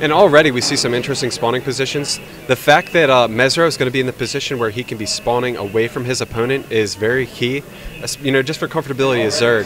And already we see some interesting spawning positions. The fact that Mezro is going to be in the position where he can be spawning away from his opponent is very key, just for comfortability as Zerg.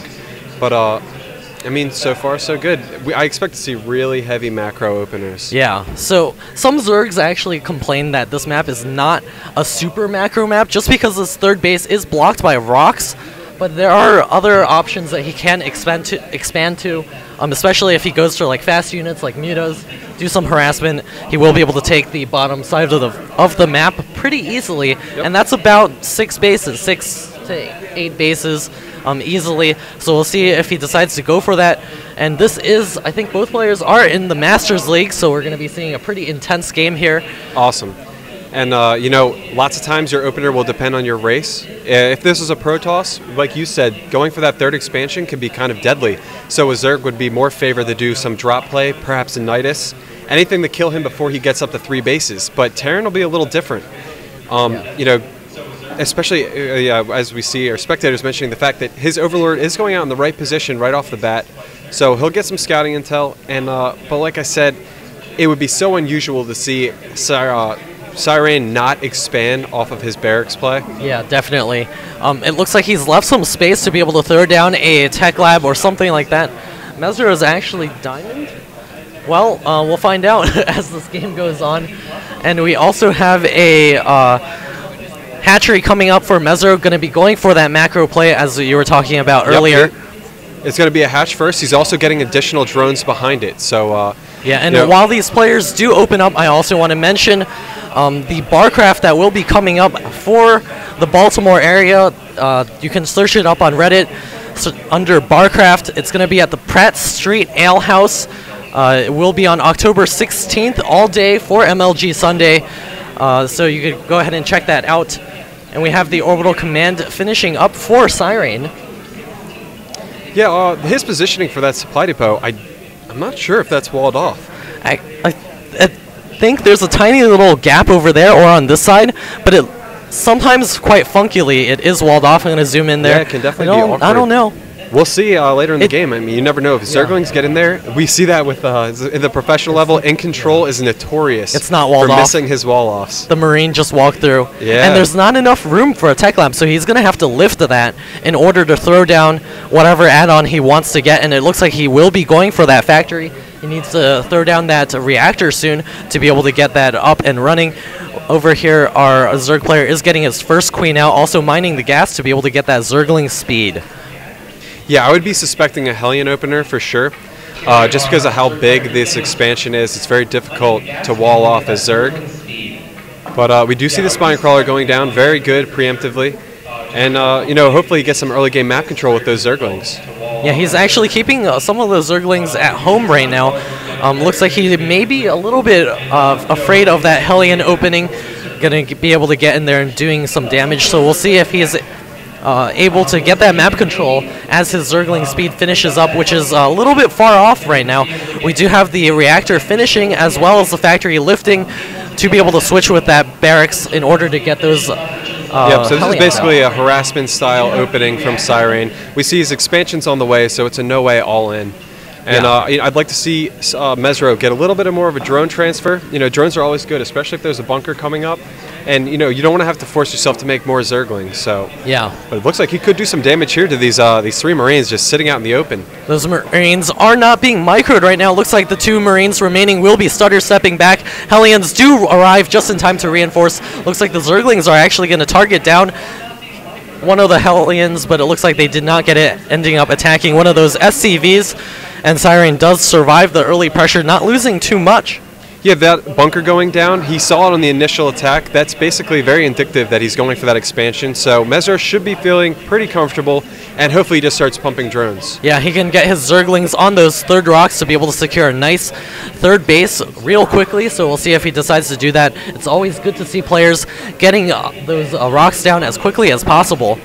But, I mean, so far so good. I expect to see really heavy macro openers. Yeah, so some Zergs actually complain that this map is not a super macro map just because this third base is blocked by rocks. But there are other options that he can expand to, especially if he goes for like fast units like Mutas, do some harassment. He will be able to take the bottom side of the map pretty easily, yep. And that's about 6 bases, 6 to 8 bases easily. So we'll see if he decides to go for that. And this is, I think both players are in the Masters League, so we're going to be seeing a pretty intense game here. Awesome. And, lots of times your opener will depend on your race. If this is a Protoss, like you said, going for that third expansion can be kind of deadly. So a Zerg would be more favored to do some drop play, perhaps a Nidus, anything to kill him before he gets up to 3 bases. But Terran will be a little different. Especially as we see our spectators mentioning the fact that his Overlord is going out in the right position right off the bat. So he'll get some scouting intel. And but like I said, it would be so unusual to see Cyrain not expand off of his barracks play. Yeah, definitely. It looks like he's left some space to be able to throw down a tech lab or something like that. Mezro is actually diamond? Well, we'll find out as this game goes on. And we also have a hatchery coming up for Mezro, going to be going for that macro play as you were talking about earlier. It's going to be a hatch first. He's also getting additional drones behind it. So yeah, and while these players do open up, I also want to mention the barcraft that will be coming up for the Baltimore area. You can search it up on Reddit under barcraft. It's going to be at the Pratt Street Ale House. It will be on October 16th all day for MLG Sunday. So you could go ahead and check that out. And we have the Orbital Command finishing up for Cyrain. Yeah, his positioning for that supply depot, I'm not sure if that's walled off. I think there's a tiny little gap over there or on this side, but it sometimes quite funkily it is walled off. I'm going to zoom in there. Yeah, it can definitely be awkward. I don't know. We'll see later in the game. I mean, you never know if Zerglings get in there. We see that with in the professional level. In Control is notorious. It's not walled for off. Missing his wall offs. The Marine just walked through. Yeah. And there's not enough room for a tech lab, so he's going to have to lift that in order to throw down whatever add-on he wants to get. And it looks like he will be going for that factory. He needs to throw down that reactor soon to be able to get that up and running. Over here, our Zerg player is getting his first queen out, also mining the gas to be able to get that Zergling speed. Yeah, I would be suspecting a Hellion opener for sure. Just because of how big this expansion is, it's very difficult to wall off a Zerg. But we do see the Spine Crawler going down, very good preemptively. And, hopefully he gets some early game map control with those Zerglings. Yeah, he's actually keeping some of those Zerglings at home right now. Looks like he may be a little bit afraid of that Hellion opening. Going to be able to get in there and doing some damage. So we'll see if he's able to get that map control as his Zergling speed finishes up, which is a little bit far off right now. We do have the reactor finishing as well as the factory lifting to be able to switch with that barracks in order to get those yep, so this is basically a harassment style opening from Cyrain. We see his expansions on the way, so it's a no way all in. And I'd like to see Mezro get a little bit more of a drone transfer. Drones are always good, especially if there's a bunker coming up. And, you don't want to have to force yourself to make more Zerglings. So yeah. But it looks like he could do some damage here to these 3 Marines just sitting out in the open. Those Marines are not being microed right now. Looks like the 2 Marines remaining will be stutter stepping back. Hellions do arrive just in time to reinforce. Looks like the Zerglings are actually going to target down one of the Hellions, but it looks like they did not get it, ending up attacking one of those SCVs. And Cyrain does survive the early pressure, not losing too much. Yeah, that bunker going down, he saw it on the initial attack. That's basically very indicative that he's going for that expansion. So Mezro should be feeling pretty comfortable, and hopefully he just starts pumping drones. Yeah, he can get his Zerglings on those third rocks to be able to secure a nice third base real quickly. So we'll see if he decides to do that. It's always good to see players getting those rocks down as quickly as possible.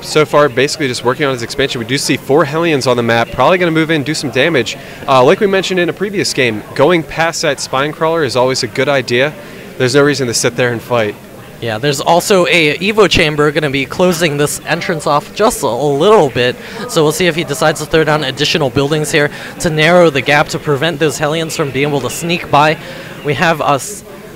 So far, basically just working on his expansion. We do see 4 Hellions on the map, probably going to move in, do some damage. Like we mentioned in a previous game, going past that Spine Crawler is always a good idea. There's no reason to sit there and fight. Yeah, there's also a Evo chamber going to be closing this entrance off just a little bit. So we'll see if he decides to throw down additional buildings here to narrow the gap to prevent those Hellions from being able to sneak by. We have a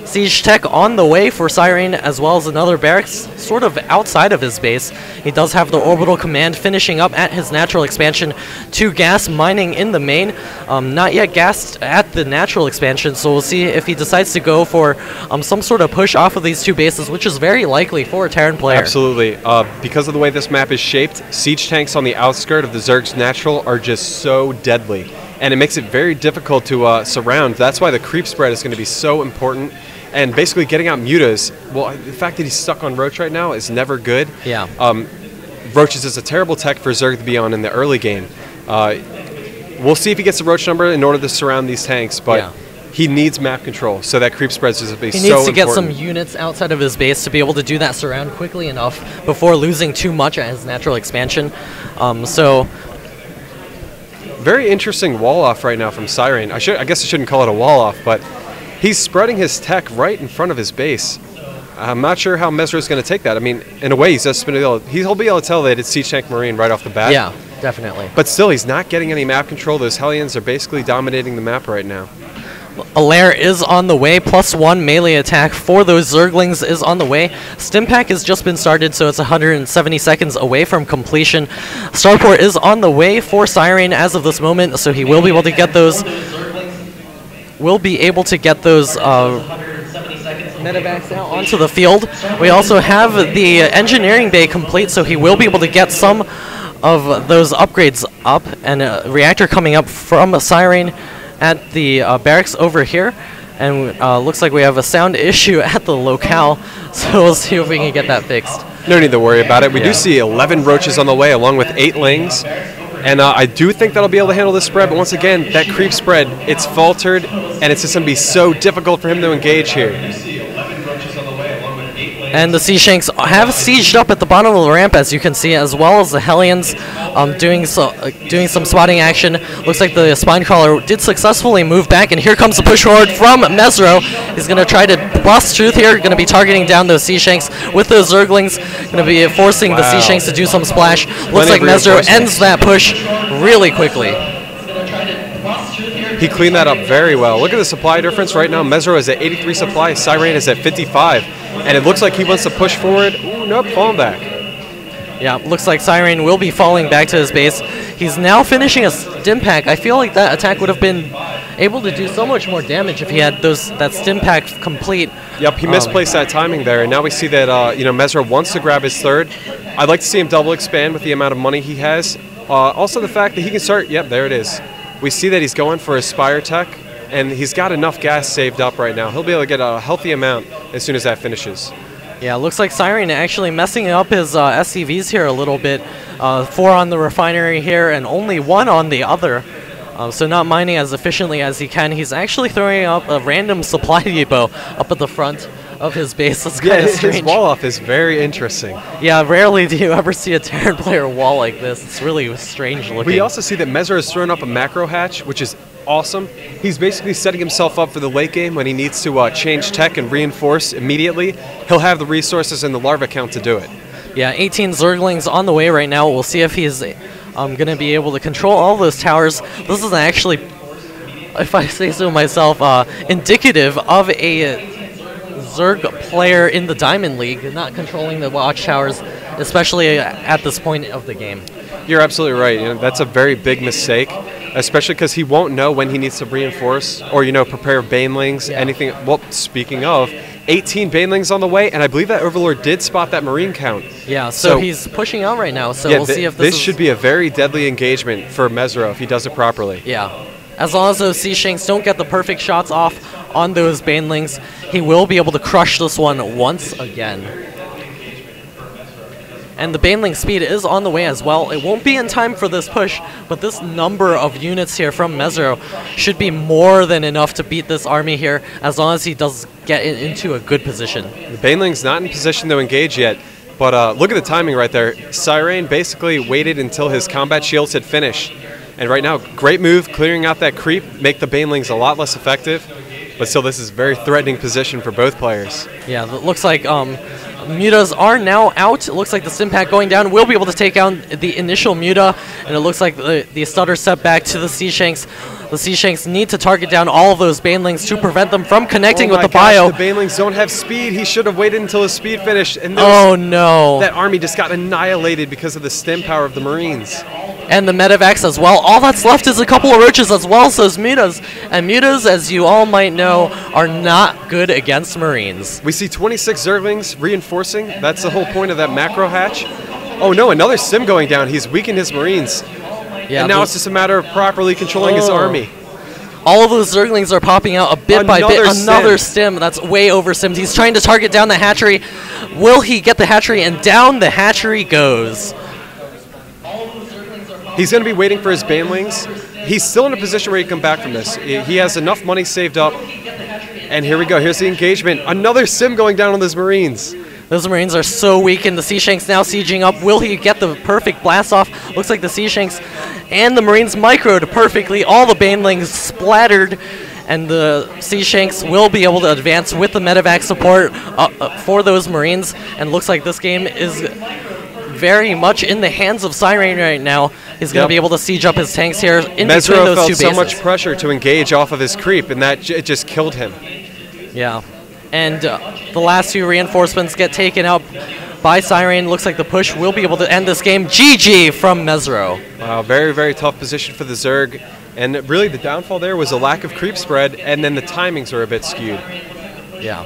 Siege Tech on the way for Cyrain, as well as another barracks sort of outside of his base. He does have the Orbital Command finishing up at his natural expansion to gas mining in the main. Not yet gassed at the natural expansion, so we'll see if he decides to go for some sort of push off of these two bases, which is very likely for a Terran player. Absolutely. Because of the way this map is shaped, siege tanks on the outskirt of the Zerg's natural are just so deadly, and it makes it very difficult to surround. That's why the creep spread is going to be so important. And basically getting out mutas, well, the fact that he's stuck on Roach right now is never good. Yeah. Roaches is a terrible tech for Zerg to be on in the early game. We'll see if he gets the Roach number in order to surround these tanks, but he needs map control, so that creep spreads is so important. He needs to get some units outside of his base to be able to do that surround quickly enough before losing too much at his natural expansion. Very interesting wall off right now from Cyrain. I guess I shouldn't call it a wall off, but he's spreading his tech right in front of his base. I'm not sure how Mezro is going to take that. I mean, in a way, he'll be able to tell that it's Siege Tank Marine right off the bat. Yeah, definitely. But still, he's not getting any map control. Those Hellions are basically dominating the map right now. A lair is on the way, +1 melee attack for those Zerglings is on the way. Stimpack has just been started, so it's 170 seconds away from completion. Starport is on the way for Cyrain as of this moment, so he will be able to get those medevacs out onto the field. We also have the engineering bay complete, so he will be able to get some of those upgrades up, and a reactor coming up from Cyrain at the barracks over here. And looks like we have a sound issue at the locale, so we'll see if we can get that fixed. No need to worry about it. We do see 11 Roaches on the way, along with 8 Lings. And I do think that'll be able to handle this spread, but once again, that creep spread, it's faltered, and it's just going to be so difficult for him to engage here. And the Sea Shanks have sieged up at the bottom of the ramp, as you can see, as well as the Hellions doing some spotting action. Looks like the Spinecrawler did successfully move back, and here comes the push forward from Mezro. He's going to try to bust truth here, going to be targeting down those Sea Shanks with those Zerglings, going to be forcing the Sea Shanks to do some splash. Looks like Mezro ends that push really quickly. He cleaned that up very well. Look at the supply difference right now. Mezro is at 83 supply, Cyrain is at 55. And it looks like he wants to push forward. Ooh, nope, falling back. Yeah, looks like Cyrain will be falling back to his base. He's now finishing a Stimpack. I feel like that attack would have been able to do so much more damage if he had that Stimpack complete. Yep, he misplaced that timing there, and now we see that Mezro wants to grab his third. I'd like to see him double expand with the amount of money he has. Also the fact that he can start, yep, there it is. We see that he's going for a Spire Tech, and he's got enough gas saved up right now. He'll be able to get a healthy amount as soon as that finishes. Yeah, looks like Cyrain actually messing up his SCVs here a little bit. 4 on the refinery here and only 1 on the other. So not mining as efficiently as he can. He's actually throwing up a random supply depot up at the front of his base. That's kind of strange. His wall off is very interesting. Yeah, rarely do you ever see a Terran player wall like this. It's really strange looking. We also see that Mezro has thrown up a macro hatch, which is awesome. He's basically setting himself up for the late game when he needs to change tech and reinforce immediately. He'll have the resources and the larva count to do it. Yeah, 18 Zerglings on the way right now. We'll see if he's going to be able to control all those towers. This is actually, if I say so myself, indicative of a Zerg player in the Diamond League not controlling the watchtowers, especially at this point of the game. You're absolutely right. That's a very big mistake, especially because he won't know when he needs to reinforce or prepare banelings, anything. Well, speaking of, 18 banelings on the way, and I believe that Overlord did spot that Marine count. Yeah, so he's pushing out right now. So we'll see if this should be a very deadly engagement for Mezro if he does it properly. Yeah. As long as those Sea Shanks don't get the perfect shots off on those banelings, he will be able to crush this one once again. And the baneling speed is on the way as well. It won't be in time for this push, but this number of units here from Mezro should be more than enough to beat this army here, as long as he does get it into a good position. The baneling's not in position to engage yet, but look at the timing right there. Cyrain basically waited until his combat shields had finished. And right now, great move, clearing out that creep, make the banelings a lot less effective. But still, this is a very threatening position for both players. Yeah, it looks like mutas are now out. It looks like the Stimpack going down will be able to take down the initial muta, and it looks like the stutter set back to the Sea-Shanks. The Sea-Shanks need to target down all of those Banelings to prevent them from connecting with the bio. The Banelings don't have speed. He should have waited until his speed finished. And oh no. That army just got annihilated because of the stim power of the Marines. And the Medivacs as well. All that's left is a couple of Roaches as well, so it's mutas. And mutas, as you all might know, are not good against Marines. We see 26 Zerglings reinforcing. That's the whole point of that macro hatch. Oh no, another Sim going down. He's weakened his Marines. Yeah, and now it's just a matter of properly controlling his army. All of those Zerglings are popping out a bit by bit. Another stim that's way over simmed. He's trying to target down the hatchery. Will he get the hatchery? And down the hatchery goes. He's going to be waiting for his Banelings. He's still in a position where he can come back from this. He has enough money saved up. And here we go. Here's the engagement. Another sim going down on those Marines. Those Marines are so weak, and the Sea-Shanks now sieging up. Will he get the perfect blast off? Looks like the Sea-Shanks and the Marines microed perfectly. All the Banelings splattered, and the Sea-Shanks will be able to advance with the Medivac support for those Marines. And looks like this game is very much in the hands of Cyrain right now. He's going to be able to siege up his tanks here in between those two bases. Mezro felt so much pressure to engage off of his creep, and that it just killed him. Yeah. And the last few reinforcements get taken out by Cyrain. Looks like the push will be able to end this game. GG from Mezro. Wow, very, very tough position for the Zerg. And really the downfall there was a lack of creep spread, and then the timings are a bit skewed. Yeah.